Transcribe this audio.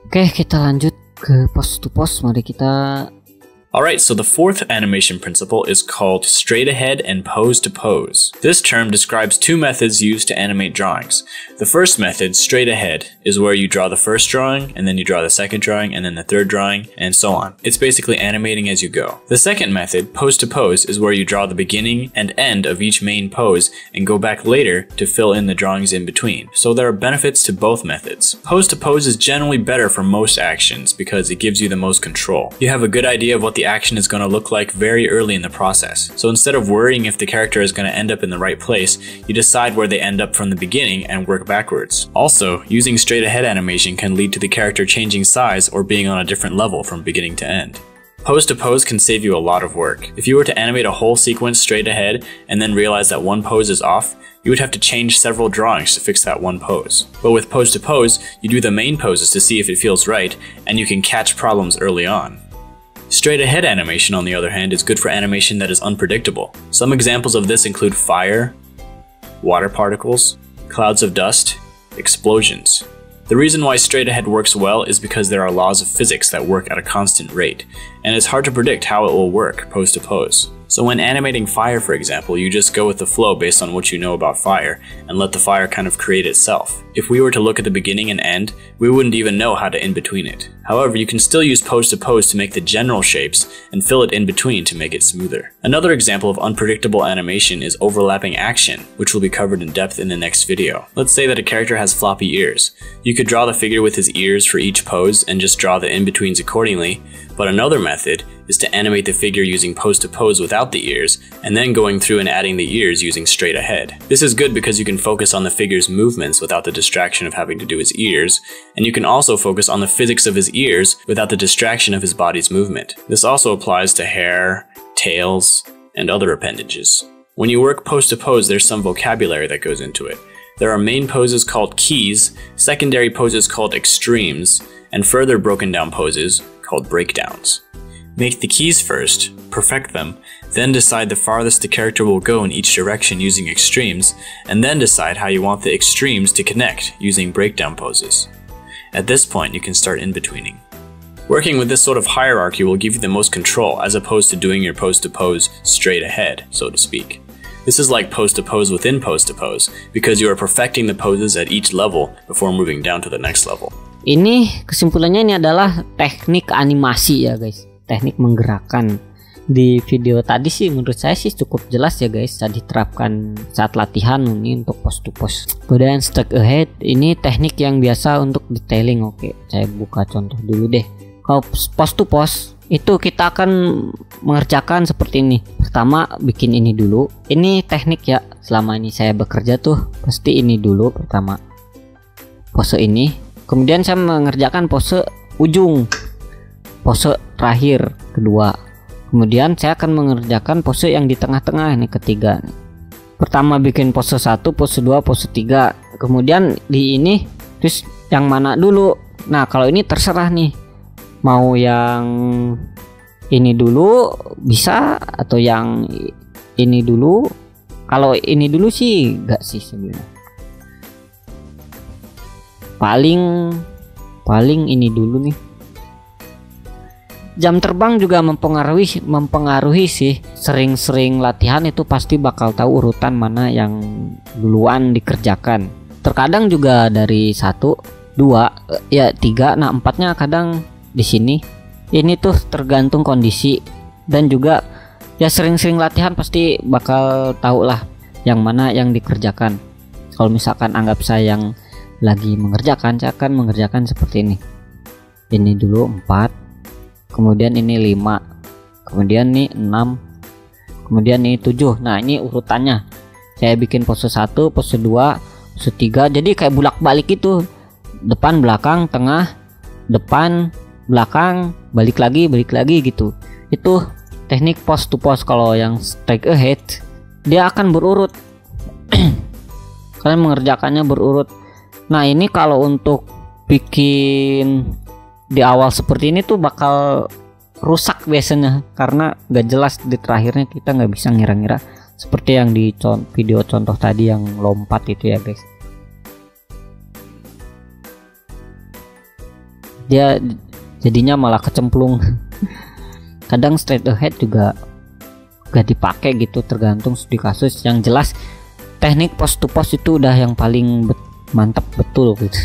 Oke, kita lanjut ke post to post. Mari kita. Alright, so the fourth animation principle is called straight ahead and pose to pose. This term describes two methods used to animate drawings. The first method, straight ahead, is where you draw the first drawing, and then you draw the second drawing, and then the third drawing, and so on. It's basically animating as you go. The second method, pose to pose, is where you draw the beginning and end of each main pose and go back later to fill in the drawings in between. So there are benefits to both methods. Pose to pose is generally better for most actions because it gives you the most control. You have a good idea of what the action is going to look like very early in the process. So instead of worrying if the character is going to end up in the right place, you decide where they end up from the beginning and work backwards. Also, using straight ahead animation can lead to the character changing size or being on a different level from beginning to end. Pose to pose can save you a lot of work. If you were to animate a whole sequence straight ahead and then realize that one pose is off, you would have to change several drawings to fix that one pose. But with pose to pose, you do the main poses to see if it feels right, and you can catch problems early on. Straight ahead animation, on the other hand, is good for animation that is unpredictable. Some examples of this include fire, water particles, clouds of dust, explosions. The reason why straight ahead works well is because there are laws of physics that work at a constant rate, and it's hard to predict how it will work pose to pose. So when animating fire, for example, you just go with the flow based on what you know about fire and let the fire kind of create itself. If we were to look at the beginning and end, we wouldn't even know how to in between it. However, you can still use pose to pose to make the general shapes and fill it in between to make it smoother. Another example of unpredictable animation is overlapping action, which will be covered in depth in the next video. Let's say that a character has floppy ears. You could draw the figure with his ears for each pose and just draw the in-betweens accordingly, but another method is to animate the figure using pose to pose without the ears, and then going through and adding the ears using straight ahead. This is good because you can focus on the figure's movements without the distraction of having to do his ears, and you can also focus on the physics of his ears without the distraction of his body's movement. This also applies to hair, tails, and other appendages. When you work pose to pose, there's some vocabulary that goes into it. There are main poses called keys, secondary poses called extremes, and further broken down poses called breakdowns. Make the keys first, perfect them, then decide the farthest the character will go in each direction using extremes, and then decide how you want the extremes to connect using breakdown poses. At this point, you can start in-betweening. Working with this sort of hierarchy will give you the most control as opposed to doing your pose to pose straight ahead, so to speak. This is like pose to pose within pose to pose, because you are perfecting the poses at each level before moving down to the next level. Ini kesimpulannya ini adalah teknik animasi ya guys, teknik menggerakkan. Di video tadi sih menurut saya sih cukup jelas ya guys, bisa diterapkan saat latihan ini untuk post to post. Kemudian straight ahead ini teknik yang biasa untuk detailing. Oke, saya buka contoh dulu deh. Kalau post to post itu kita akan mengerjakan seperti ini. Pertama bikin ini dulu. Ini teknik ya, selama ini saya bekerja tuh pasti ini dulu pertama, pose ini. Kemudian saya mengerjakan pose ujung, pose terakhir kedua. Kemudian saya akan mengerjakan pose yang di tengah-tengah ini ketiga. Pertama bikin pose 1, pose 2, pose 3. Kemudian di ini terus yang mana dulu. Nah, kalau ini terserah nih. Mau yang ini dulu bisa atau yang ini dulu. Kalau ini dulu sih enggak sih sebenarnya. Paling ini dulu nih. Jam terbang juga mempengaruhi sih. Sering-sering latihan itu pasti bakal tahu urutan mana yang duluan dikerjakan. Terkadang juga dari 1, 2, ya 3, nah 4-nya kadang di sini. Ini tuh tergantung kondisi, dan juga ya sering-sering latihan pasti bakal tahu lah yang mana yang dikerjakan. Kalau misalkan anggap saya yang lagi mengerjakan, saya akan mengerjakan seperti ini. Ini dulu 4, kemudian ini 5, kemudian ini 6, kemudian ini 7. Nah, ini urutannya. Saya bikin pose 1, pose 2, pose 3. Jadi kayak bolak-balik itu. Depan, belakang, tengah, depan, belakang, balik lagi gitu. Itu teknik post to post. Kalau yang straight ahead dia akan berurut. Kalian mengerjakannya berurut. Nah, ini kalau untuk bikin di awal seperti ini tuh bakal rusak biasanya, karena gak jelas di terakhirnya, kita nggak bisa ngira-ngira seperti yang di video contoh tadi yang lompat itu ya guys. dia jadinya malah kecemplung. Kadang straight ahead juga gak dipakai gitu, tergantung studi kasus. Yang jelas teknik post to post itu udah yang paling mantap betul gitu.